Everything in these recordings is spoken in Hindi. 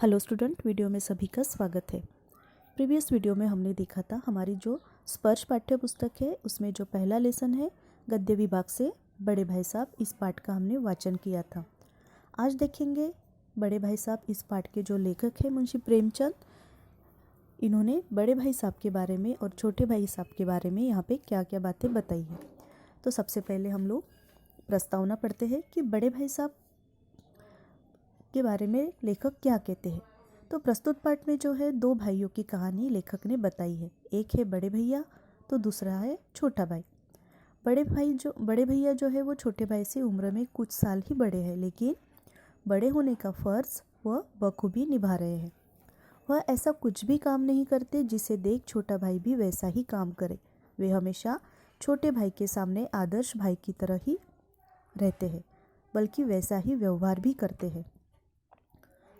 हेलो स्टूडेंट, वीडियो में सभी का स्वागत है। प्रीवियस वीडियो में हमने देखा था हमारी जो स्पर्श पाठ्य पुस्तक है उसमें जो पहला लेसन है गद्य विभाग से बड़े भाई साहब, इस पाठ का हमने वाचन किया था। आज देखेंगे बड़े भाई साहब इस पाठ के जो लेखक हैं मुंशी प्रेमचंद, इन्होंने बड़े भाई साहब के बारे में और छोटे भाई साहब के बारे में यहाँ पे क्या क्या बातें बताई हैं। तो सबसे पहले हम लोग प्रस्तावना पढ़ते हैं कि बड़े भाई साहब के बारे में लेखक क्या कहते हैं। तो प्रस्तुत पाठ में जो है दो भाइयों की कहानी लेखक ने बताई है। एक है बड़े भैया तो दूसरा है छोटा भाई। बड़े भैया जो है वो छोटे भाई से उम्र में कुछ साल ही बड़े हैं, लेकिन बड़े होने का फ़र्ज वह बखूबी निभा रहे हैं। वह ऐसा कुछ भी काम नहीं करते जिसे देख छोटा भाई भी वैसा ही काम करे। वे हमेशा छोटे भाई के सामने आदर्श भाई की तरह ही रहते हैं, बल्कि वैसा ही व्यवहार भी करते हैं।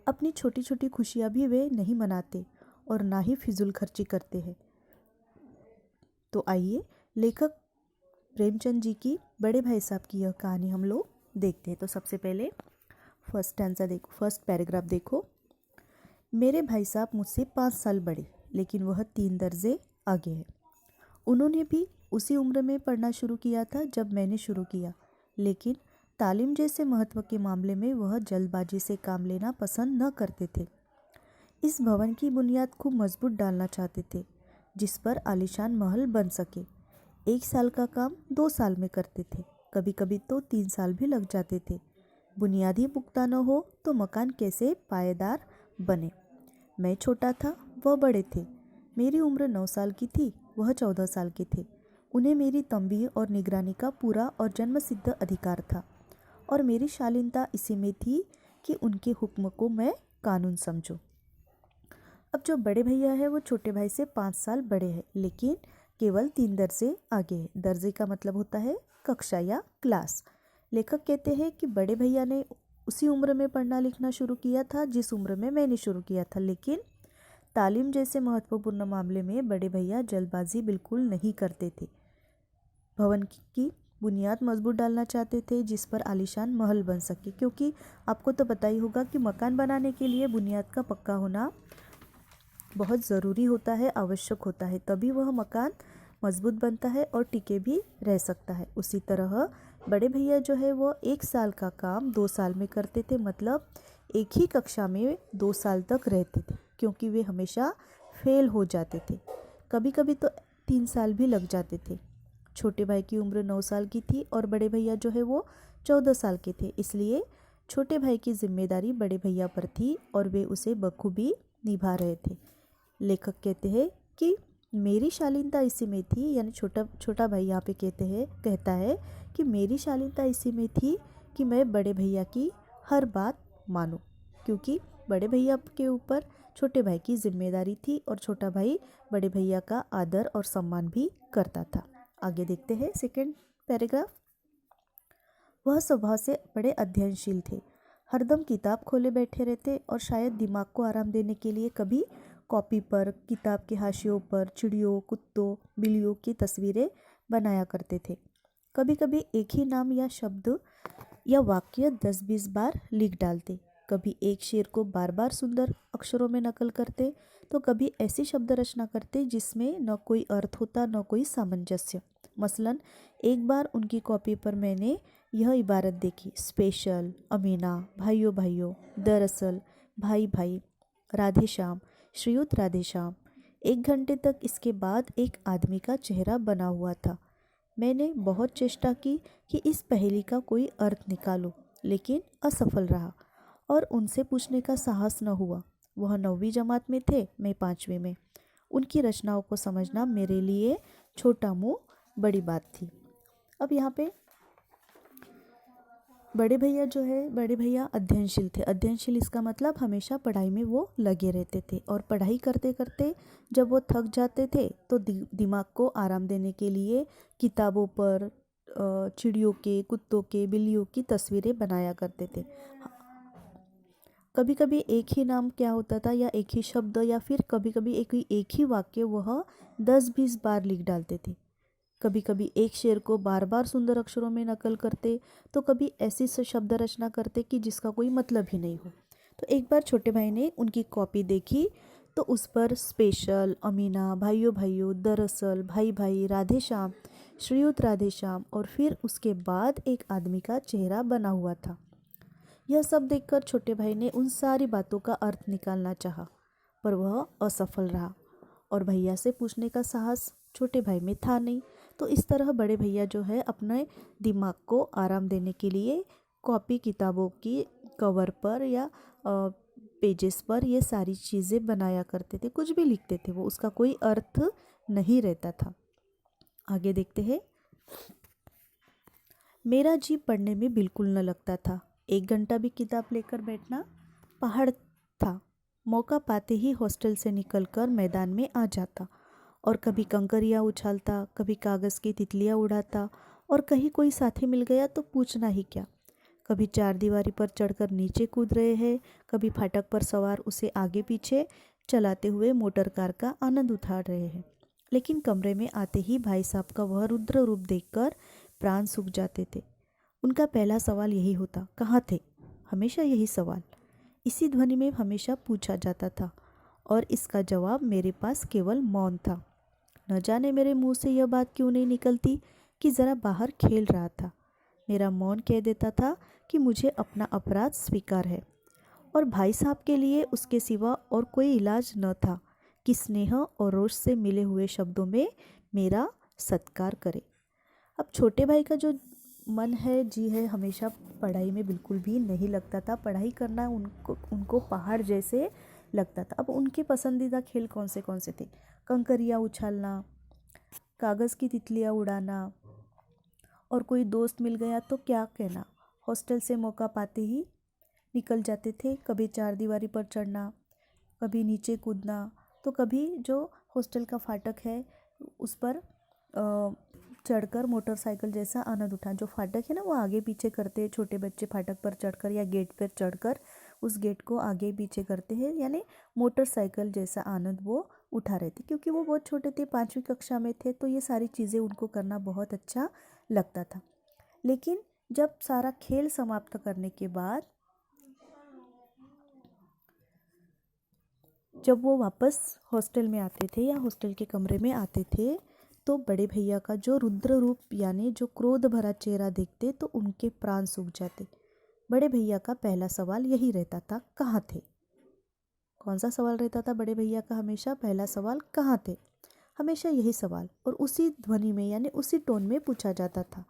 अपनी छोटी छोटी खुशियाँ भी वे नहीं मनाते और ना ही फिजूल खर्ची करते हैं। तो आइए लेखक प्रेमचंद जी की बड़े भाई साहब की यह कहानी हम लोग देखते हैं। तो सबसे पहले फर्स्ट पैराग्राफ देखो। मेरे भाई साहब मुझसे 5 साल बड़े, लेकिन वह 3 दर्जे आगे है। उन्होंने भी उसी उम्र में पढ़ना शुरू किया था जब मैंने शुरू किया, लेकिन तालीम जैसे महत्व के मामले में वह जल्दबाजी से काम लेना पसंद न करते थे। इस भवन की बुनियाद खूब मजबूत डालना चाहते थे, जिस पर आलीशान महल बन सके। 1 साल का काम 2 साल में करते थे, कभी कभी तो 3 साल भी लग जाते थे। बुनियाद ही पुख्ता न हो तो मकान कैसे पायेदार बने। मैं छोटा था, वह बड़े थे। मेरी उम्र 9 साल की थी, वह 14 साल के थे। उन्हें मेरी तंबीह और निगरानी का पूरा और जन्मसिद्ध अधिकार था, और मेरी शालीनता इसी में थी कि उनके हुक्म को मैं कानून समझूं। अब जो बड़े भैया है वो छोटे भाई से 5 साल बड़े हैं, लेकिन केवल 3 दर्जे आगे है। दर्जे का मतलब होता है कक्षा या क्लास। लेखक कहते हैं कि बड़े भैया ने उसी उम्र में पढ़ना लिखना शुरू किया था जिस उम्र में मैंने शुरू किया था, लेकिन तालीम जैसे महत्वपूर्ण मामले में बड़े भैया जल्दबाजी बिल्कुल नहीं करते थे। भवन की बुनियाद मजबूत डालना चाहते थे जिस पर आलीशान महल बन सके, क्योंकि आपको तो पता ही होगा कि मकान बनाने के लिए बुनियाद का पक्का होना बहुत ज़रूरी होता है, आवश्यक होता है, तभी वह मकान मजबूत बनता है और टिके भी रह सकता है। उसी तरह बड़े भैया जो है वो 1 साल का काम 2 साल में करते थे, मतलब एक ही कक्षा में 2 साल तक रहते थे, क्योंकि वे हमेशा फेल हो जाते थे। कभी कभी तो 3 साल भी लग जाते थे। छोटे भाई की उम्र 9 साल की थी और बड़े भैया जो है वो 14 साल के थे, इसलिए छोटे भाई की जिम्मेदारी बड़े भैया पर थी और वे उसे बखूबी निभा रहे थे। लेखक कहते हैं कि मेरी शालीनता इसी में थी, यानी छोटा भाई यहाँ पे कहता है कि मेरी शालीनता इसी में थी कि मैं बड़े भैया की हर बात मानूं, क्योंकि बड़े भैया के ऊपर छोटे भाई की जिम्मेदारी थी और छोटा भाई बड़े भैया का आदर और सम्मान भी करता था। आगे देखते हैं सेकंड पैराग्राफ। वह स्वभाव से बड़े अध्ययनशील थे, हरदम किताब खोले बैठे रहते और शायद दिमाग को आराम देने के लिए कभी कॉपी पर, किताब के हाशियों पर चिड़ियों, कुत्तों, बिल्लियों की तस्वीरें बनाया करते थे। कभी कभी एक ही नाम या शब्द या वाक्य 10-20 बार लिख डालते। कभी एक शेर को बार बार सुंदर अक्षरों में नकल करते, तो कभी ऐसी शब्द रचना करते जिसमें न कोई अर्थ होता न कोई सामंजस्य। मसलन एक बार उनकी कॉपी पर मैंने यह इबारत देखी: स्पेशल, अमीना, भाइयों भाइयों, दरअसल, भाई भाई, राधे श्याम, श्रीयुत राधे श्याम। 1 घंटे तक इसके बाद एक आदमी का चेहरा बना हुआ था। मैंने बहुत चेष्टा की कि इस पहेली का कोई अर्थ निकालूं, लेकिन असफल रहा और उनसे पूछने का साहस न हुआ। वह 9वीं जमात में थे, मैं 5वीं में। उनकी रचनाओं को समझना मेरे लिए छोटा मुँह बड़ी बात थी। अब यहाँ पे बड़े भैया अध्ययनशील थे। अध्ययनशील इसका मतलब हमेशा पढ़ाई में वो लगे रहते थे, और पढ़ाई करते करते जब वो थक जाते थे तो दिमाग को आराम देने के लिए किताबों पर चिड़ियों के, कुत्तों के, बिल्लियों की तस्वीरें बनाया करते थे। कभी कभी एक ही नाम क्या होता था या एक ही शब्द या फिर कभी कभी एक ही वाक्य वह 10-20 बार लिख डालते थे। कभी कभी एक शेर को बार बार सुंदर अक्षरों में नकल करते, तो कभी ऐसी शब्द रचना करते कि जिसका कोई मतलब ही नहीं हो। तो एक बार छोटे भाई ने उनकी कॉपी देखी तो उस पर स्पेशल, अमीना, भाइयों भाइयों, दरअसल, भाई भाई, राधे श्याम, श्रीयुत राधे श्याम और फिर उसके बाद एक आदमी का चेहरा बना हुआ था। यह सब देखकर छोटे भाई ने उन सारी बातों का अर्थ निकालना चाहा, पर वह असफल रहा और भैया से पूछने का साहस छोटे भाई में था नहीं। तो इस तरह बड़े भैया जो है अपने दिमाग को आराम देने के लिए कॉपी किताबों की कवर पर या पेजेस पर ये सारी चीज़ें बनाया करते थे, कुछ भी लिखते थे वो, उसका कोई अर्थ नहीं रहता था। आगे देखते हैं। मेरा जी पढ़ने में बिल्कुल न लगता था। 1 घंटा भी किताब लेकर बैठना पहाड़ था। मौका पाते ही हॉस्टल से निकलकर मैदान में आ जाता और कभी कंकरियाँ उछालता, कभी कागज़ की तितलियाँ उड़ाता और कहीं कोई साथी मिल गया तो पूछना ही क्या। कभी चारदीवारी पर चढ़कर नीचे कूद रहे हैं, कभी फाटक पर सवार उसे आगे पीछे चलाते हुए मोटर कार का आनंद उठा रहे हैं। लेकिन कमरे में आते ही भाई साहब का वह रुद्र रूप देखकर प्राण सूख जाते थे। उनका पहला सवाल यही होता, कहाँ थे? हमेशा यही सवाल इसी ध्वनि में हमेशा पूछा जाता था और इसका जवाब मेरे पास केवल मौन था। न जाने मेरे मुंह से यह बात क्यों नहीं निकलती कि ज़रा बाहर खेल रहा था। मेरा मौन कह देता था कि मुझे अपना अपराध स्वीकार है और भाई साहब के लिए उसके सिवा और कोई इलाज न था कि स्नेह और रोष से मिले हुए शब्दों में मेरा सत्कार करे। अब छोटे भाई का जो मन है, जी है, हमेशा पढ़ाई में बिल्कुल भी नहीं लगता था। पढ़ाई करना उनको पहाड़ जैसे लगता था। अब उनके पसंदीदा खेल कौन से थे? कंकरियाँ उछालना, कागज़ की तितलियाँ उड़ाना और कोई दोस्त मिल गया तो क्या कहना। हॉस्टल से मौका पाते ही निकल जाते थे। कभी चारदीवारी पर चढ़ना, कभी नीचे कूदना, तो कभी जो हॉस्टल का फाटक है उस पर चढ़कर मोटरसाइकिल जैसा आनंद उठा। जो फाटक है ना, वो आगे पीछे करते हैं छोटे बच्चे, फाटक पर चढ़कर या गेट पर चढ़कर उस गेट को आगे पीछे करते हैं, यानी मोटरसाइकिल जैसा आनंद वो उठा रहे थे। क्योंकि वो बहुत छोटे थे, 5वीं कक्षा में थे, तो ये सारी चीज़ें उनको करना बहुत अच्छा लगता था। लेकिन जब सारा खेल समाप्त करने के बाद जब वो वापस हॉस्टल में आते थे या हॉस्टल के कमरे में आते थे तो बड़े भैया का जो रुद्र रूप यानी जो क्रोध भरा चेहरा देखते तो उनके प्राण सूख जाते। बड़े भैया का पहला सवाल यही रहता था, कहाँ थे? कौन सा सवाल रहता था बड़े भैया का? हमेशा पहला सवाल, कहाँ थे? हमेशा यही सवाल और उसी ध्वनि में यानी उसी टोन में पूछा जाता था।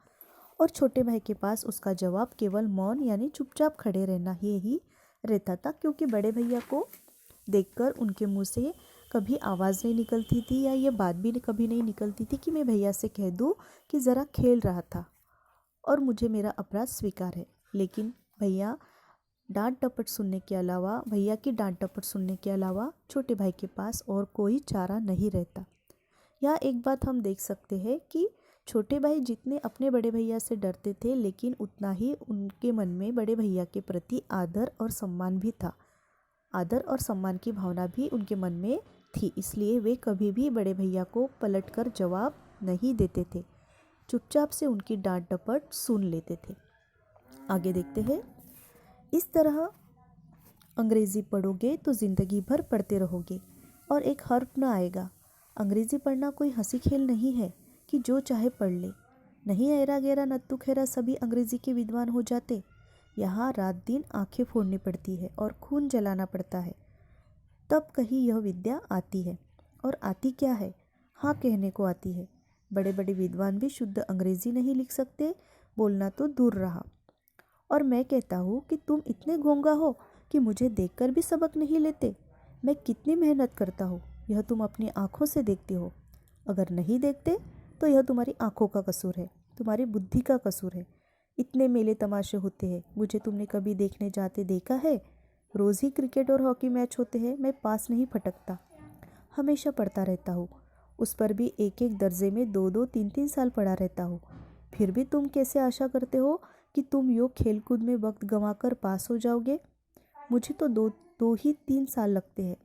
और छोटे भाई के पास उसका जवाब केवल मौन यानी चुपचाप खड़े रहना ही रहता था। क्योंकि बड़े भैया को देखकर उनके मुंह से कभी आवाज़ नहीं निकलती थी या ये बात भी कभी नहीं निकलती थी कि मैं भैया से कह दूँ कि ज़रा खेल रहा था और मुझे मेरा अपराध स्वीकार है। लेकिन भैया की डांट डपट सुनने के अलावा छोटे भाई के पास और कोई चारा नहीं रहता। यह एक बात हम देख सकते हैं कि छोटे भाई जितने अपने बड़े भैया से डरते थे, लेकिन उतना ही उनके मन में बड़े भैया के प्रति आदर और सम्मान भी था। आदर और सम्मान की भावना भी उनके मन में थी, इसलिए वे कभी भी बड़े भैया को पलटकर जवाब नहीं देते थे, चुपचाप से उनकी डांट डपट सुन लेते थे। आगे देखते हैं। इस तरह अंग्रेज़ी पढ़ोगे तो ज़िंदगी भर पढ़ते रहोगे और एक हर्फ न आएगा। अंग्रेज़ी पढ़ना कोई हंसी खेल नहीं है कि जो चाहे पढ़ ले। नहीं ऐरा गैरा नत्तू खैरा सभी अंग्रेज़ी के विद्वान हो जाते। यहाँ रात दिन आंखें फोड़नी पड़ती है और खून जलाना पड़ता है, तब कहीं यह विद्या आती है। और आती क्या है? हाँ, कहने को आती है। बड़े बड़े विद्वान भी शुद्ध अंग्रेज़ी नहीं लिख सकते, बोलना तो दूर रहा। और मैं कहता हूँ कि तुम इतने घोंगा हो कि मुझे देखकर भी सबक नहीं लेते। मैं कितनी मेहनत करता हूँ यह तुम अपनी आँखों से देखते हो। अगर नहीं देखते तो यह तुम्हारी आँखों का कसूर है, तुम्हारी बुद्धि का कसूर है। इतने मेले तमाशे होते हैं, मुझे तुमने कभी देखने जाते देखा है? रोज़ ही क्रिकेट और हॉकी मैच होते हैं, मैं पास नहीं फटकता, हमेशा पढ़ता रहता हूँ। उस पर भी एक एक दर्जे में 2-2 3-3 साल पढ़ा रहता हूँ। फिर भी तुम कैसे आशा करते हो कि तुम योग खेलकूद में वक्त गंवाकर पास हो जाओगे? मुझे तो दो ही 3 साल लगते हैं।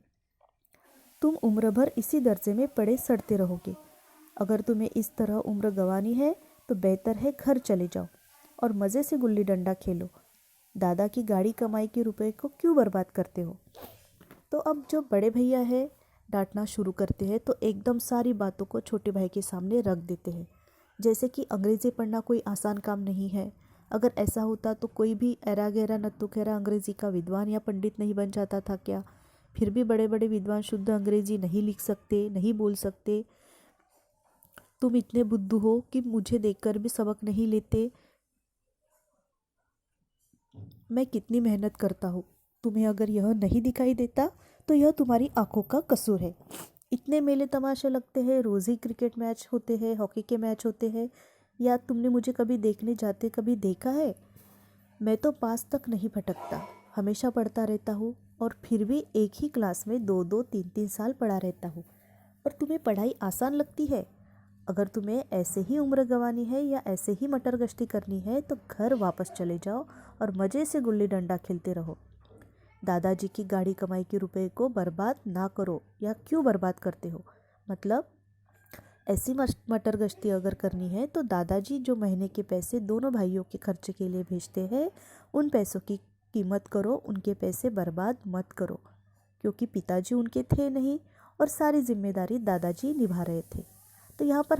तुम उम्र भर इसी दर्जे में पड़े सड़ते रहोगे। अगर तुम्हें इस तरह उम्र गंवानी है तो बेहतर है घर चले जाओ और मज़े से गुल्ली डंडा खेलो। दादा की गाड़ी कमाई के रुपए को क्यों बर्बाद करते हो। तो अब जो बड़े भैया है डांटना शुरू करते हैं तो एकदम सारी बातों को छोटे भाई के सामने रख देते हैं, जैसे कि अंग्रेज़ी पढ़ना कोई आसान काम नहीं है। अगर ऐसा होता तो कोई भी ऐरा गहरा नत्थु खैरा अंग्रेज़ी का विद्वान या पंडित नहीं बन जाता था क्या। फिर भी बड़े बड़े विद्वान शुद्ध अंग्रेज़ी नहीं लिख सकते, नहीं बोल सकते। तुम इतने बुद्धू हो कि मुझे देखकर भी सबक नहीं लेते। मैं कितनी मेहनत करता हूँ, तुम्हें अगर यह नहीं दिखाई देता तो यह तुम्हारी आंखों का कसूर है। इतने मेले तमाशे लगते हैं, रोज़ ही क्रिकेट मैच होते हैं, हॉकी के मैच होते हैं, या तुमने मुझे कभी देखने जाते कभी देखा है। मैं तो पास तक नहीं भटकता, हमेशा पढ़ता रहता हूँ, और फिर भी एक ही क्लास में 2-2 3-3 साल पढ़ा रहता हूँ। और तुम्हें पढ़ाई आसान लगती है। अगर तुम्हें ऐसे ही उम्र गंवानी है या ऐसे ही मटर गश्ती करनी है तो घर वापस चले जाओ और मज़े से गुल्ली डंडा खेलते रहो। दादाजी की गाड़ी कमाई के रुपए को बर्बाद ना करो। या क्यों बर्बाद करते हो, मतलब ऐसी मटर गश्ती अगर करनी है तो दादाजी जो महीने के पैसे दोनों भाइयों के खर्चे के लिए भेजते हैं उन पैसों की कीमत करो, उनके पैसे बर्बाद मत करो, क्योंकि पिताजी उनके थे नहीं और सारी जिम्मेदारी दादाजी निभा रहे थे। तो यहाँ पर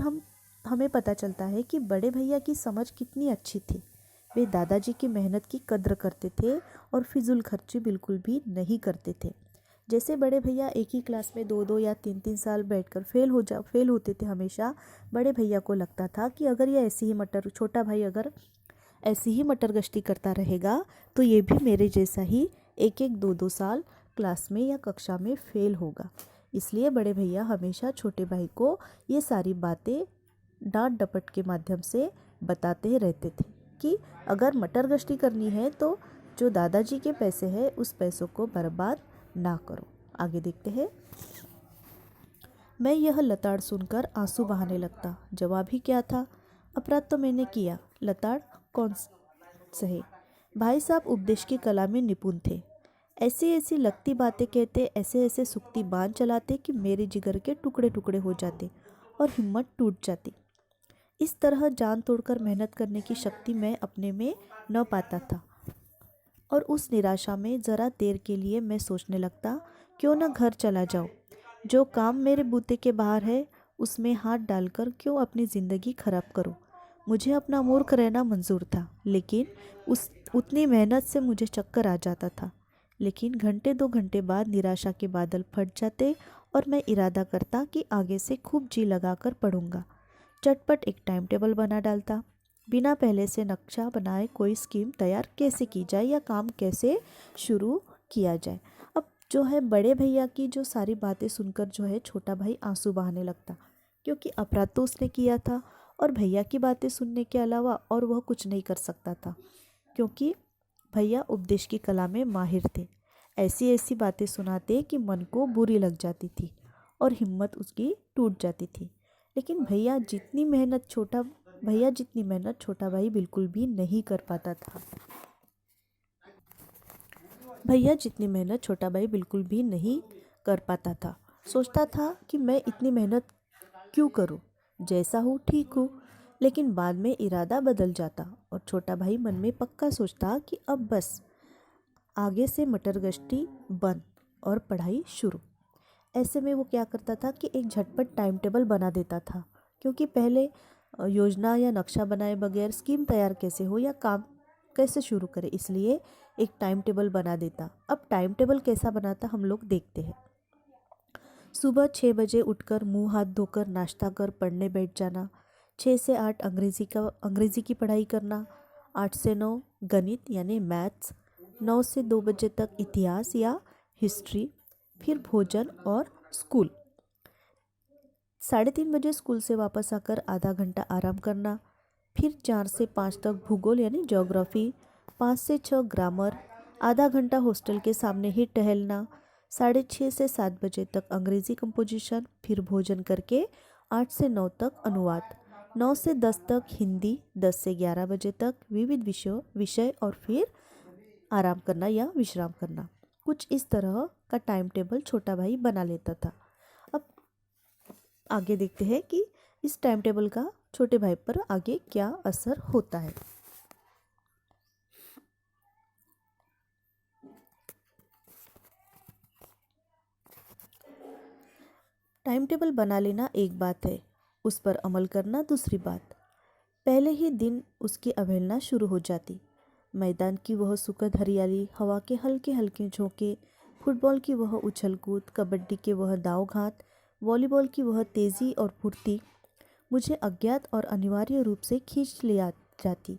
हमें पता चलता है कि बड़े भैया की समझ कितनी अच्छी थी। वे दादाजी की मेहनत की कद्र करते थे और फिजूल खर्ची बिल्कुल भी नहीं करते थे। जैसे बड़े भैया एक ही क्लास में 2-2 या 3-3 साल बैठकर फेल होते थे हमेशा, बड़े भैया को लगता था कि अगर ये ऐसी ही छोटा भाई अगर ऐसी ही मटर गश्ती करता रहेगा तो ये भी मेरे जैसा ही 1-1 2-2 साल क्लास में या कक्षा में फेल होगा। इसलिए बड़े भैया हमेशा छोटे भाई को ये सारी बातें डांट डपट के माध्यम से बताते रहते थे कि अगर मटर गश्ती करनी है तो जो दादाजी के पैसे हैं उस पैसों को बर्बाद ना करो। आगे देखते हैं। मैं यह लताड़ सुनकर आंसू बहाने लगता। जवाब ही क्या था, अपराध तो मैंने किया, लताड़ कौन सहे। भाई साहब उपदेश की कला में निपुण थे। ऐसी ऐसी लगती बातें कहते, ऐसे ऐसे सुक्ति बांध चलाते कि मेरे जिगर के टुकड़े टुकड़े हो जाते और हिम्मत टूट जाती। इस तरह जान तोड़कर मेहनत करने की शक्ति मैं अपने में न पाता था और उस निराशा में ज़रा देर के लिए मैं सोचने लगता, क्यों न घर चला जाऊँ। जो काम मेरे बूते के बाहर है उसमें हाथ डालकर क्यों अपनी ज़िंदगी खराब करूँ। मुझे अपना मूर्ख रहना मंजूर था, लेकिन उतनी मेहनत से मुझे चक्कर आ जाता था। लेकिन घंटे 2 घंटे बाद निराशा के बादल फट जाते और मैं इरादा करता कि आगे से खूब जी लगाकर पढ़ूंगा। चटपट एक टाइम टेबल बना डालता, बिना पहले से नक्शा बनाए कोई स्कीम तैयार कैसे की जाए या काम कैसे शुरू किया जाए। अब जो है बड़े भैया की जो सारी बातें सुनकर जो है छोटा भाई आंसू बहाने लगता, क्योंकि अपराध तो उसने किया था और भैया की बातें सुनने के अलावा और वह कुछ नहीं कर सकता था, क्योंकि भैया उपदेश की कला में माहिर थे। ऐसी ऐसी बातें सुनाते कि मन को बुरी लग जाती थी और हिम्मत उसकी टूट जाती थी। लेकिन भैया जितनी मेहनत छोटा भाई बिल्कुल भी नहीं कर पाता था। भैया जितनी मेहनत छोटा भाई बिल्कुल भी नहीं कर पाता था। सोचता था कि मैं इतनी मेहनत क्यों करूं, जैसा हूँ ठीक हूँ। लेकिन बाद में इरादा बदल जाता और छोटा भाई मन में पक्का सोचता कि अब बस आगे से मटर गश्ती बंद और पढ़ाई शुरू। ऐसे में वो क्या करता था कि एक झटपट टाइम टेबल बना देता था, क्योंकि पहले योजना या नक्शा बनाए बगैर स्कीम तैयार कैसे हो या काम कैसे शुरू करे, इसलिए एक टाइम टेबल बना देता। अब टाइम टेबल कैसा बनाता हम लोग देखते हैं। सुबह 6 बजे उठकर मुंह हाथ धोकर नाश्ता कर पढ़ने बैठ जाना। 6 से 8 अंग्रेज़ी की पढ़ाई करना। 8 से 9 गणित यानी मैथ्स। 9 से 2 बजे तक इतिहास या हिस्ट्री। फिर भोजन और स्कूल। 3:30 बजे स्कूल से वापस आकर आधा घंटा आराम करना। फिर 4 से 5 तक भूगोल यानी ज्योग्राफी। 5 से 6 ग्रामर। आधा घंटा हॉस्टल के सामने ही टहलना। 6:30 से 7 बजे तक अंग्रेज़ी कंपोजिशन। फिर भोजन करके 8 से 9 तक अनुवाद। 9 से 10 तक हिंदी। 10 से 11 बजे तक विविध विषय और फिर आराम करना या विश्राम करना। कुछ इस तरह का टाइम टेबल छोटा भाई बना लेता था। अब आगे देखते हैं कि इस टाइम टेबल का छोटे भाई पर आगे क्या असर होता है। टाइम टेबल बना लेना एक बात है, उस पर अमल करना दूसरी बात। पहले ही दिन उसकी अवहेलना शुरू हो जाती। मैदान की वह सुखद हरियाली, हवा के हल्के हल्के झोंके, फुटबॉल की वह उछल कूद, कबड्डी के वह दाव घात, वॉलीबॉल की वह तेज़ी और फुर्ती मुझे अज्ञात और अनिवार्य रूप से खींच ले जाती,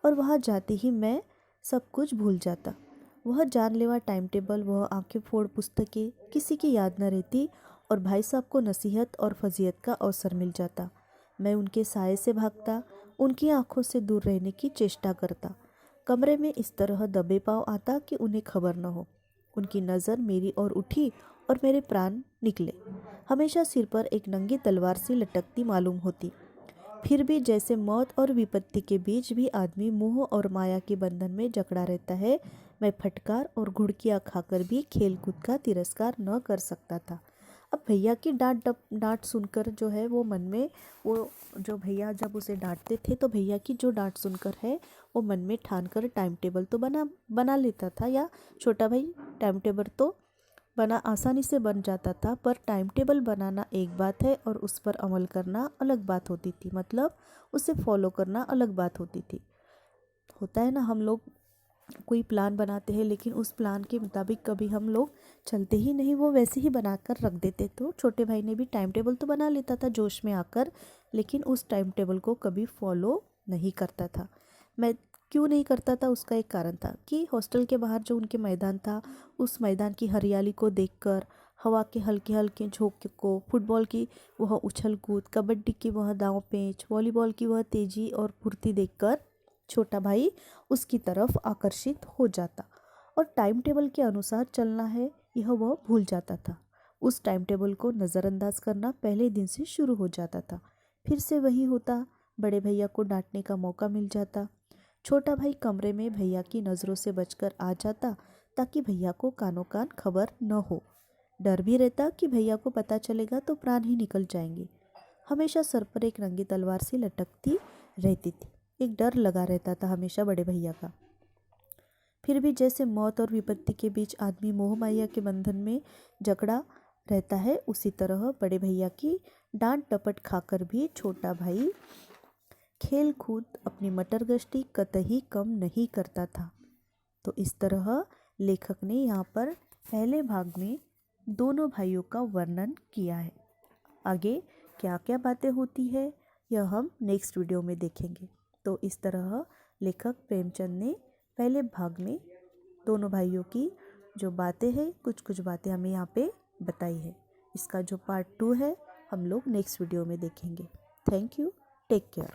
और वहाँ जाते ही मैं सब कुछ भूल जाता। वह जानलेवा टाइम टेबल, वह आंखें फोड़ पुस्तकें किसी की याद न रहती, और भाई साहब को नसीहत और फजीयत का अवसर मिल जाता। मैं उनके साए से भागता, उनकी आंखों से दूर रहने की चेष्टा करता। कमरे में इस तरह दबे पाँव आता कि उन्हें खबर न हो। उनकी नज़र मेरी ओर उठी और मेरे प्राण निकले। हमेशा सिर पर एक नंगी तलवार सी लटकती मालूम होती। फिर भी जैसे मौत और विपत्ति के बीच भी आदमी मोह और माया के बंधन में जकड़ा रहता है, मैं फटकार और घुड़कियाँ खाकर भी खेल कूद का तिरस्कार न कर सकता था। अब भैया की डांट सुनकर जो है वो मन में, वो जो भैया जब उसे डांटते थे तो भैया की जो डांट सुनकर है वो मन में ठान कर टाइम टेबल तो बना लेता था, या छोटा भाई टाइम टेबल तो बना आसानी से बन जाता था। पर टाइम टेबल बनाना एक बात है और उस पर अमल करना अलग बात होती थी, मतलब उसे फॉलो करना अलग बात होती थी। होता है ना, हम लोग कोई प्लान बनाते हैं लेकिन उस प्लान के मुताबिक कभी हम लोग चलते ही नहीं, वो वैसे ही बनाकर रख देते। तो छोटे भाई ने भी टाइम टेबल तो बना लेता था जोश में आकर, लेकिन उस टाइम टेबल को कभी फॉलो नहीं करता था। मैं क्यों नहीं करता था, उसका एक कारण था कि हॉस्टल के बाहर जो उनके मैदान था, उस मैदान की हरियाली को देखकर, हवा के हल्के हल्के झोंके को, फुटबॉल की वह उछल कूद, कबड्डी की वह दांव पेंच, वॉलीबॉल की वह तेजी और फुर्ती देखकर छोटा भाई उसकी तरफ आकर्षित हो जाता, और टाइम टेबल के अनुसार चलना है यह वह भूल जाता था। उस टाइम टेबल को नज़रअंदाज करना पहले दिन से शुरू हो जाता था। फिर से वही होता, बड़े भैया को डांटने का मौका मिल जाता। छोटा भाई कमरे में भैया की नज़रों से बचकर आ जाता ताकि भैया को कानों कान खबर न हो। डर भी रहता कि भैया को पता चलेगा तो प्राण ही निकल जाएंगे। हमेशा सर पर एक रंगी तलवार सी लटकती रहती थी, एक डर लगा रहता था हमेशा बड़े भैया का। फिर भी जैसे मौत और विपत्ति के बीच आदमी मोह माया के बंधन में जकड़ा रहता है, उसी तरह बड़े भैया की डांट डपट खाकर भी छोटा भाई खेल कूद अपनी मटर गश्ती कतई कम नहीं करता था। तो इस तरह लेखक ने यहाँ पर पहले भाग में दोनों भाइयों का वर्णन किया है। आगे क्या क्या बातें होती है यह हम नेक्स्ट वीडियो में देखेंगे। तो इस तरह लेखक प्रेमचंद ने पहले भाग में दोनों भाइयों की जो बातें हैं, कुछ कुछ बातें हमें यहाँ पे बताई है। इसका जो पार्ट 2 है हम लोग नेक्स्ट वीडियो में देखेंगे। Thank you, take care.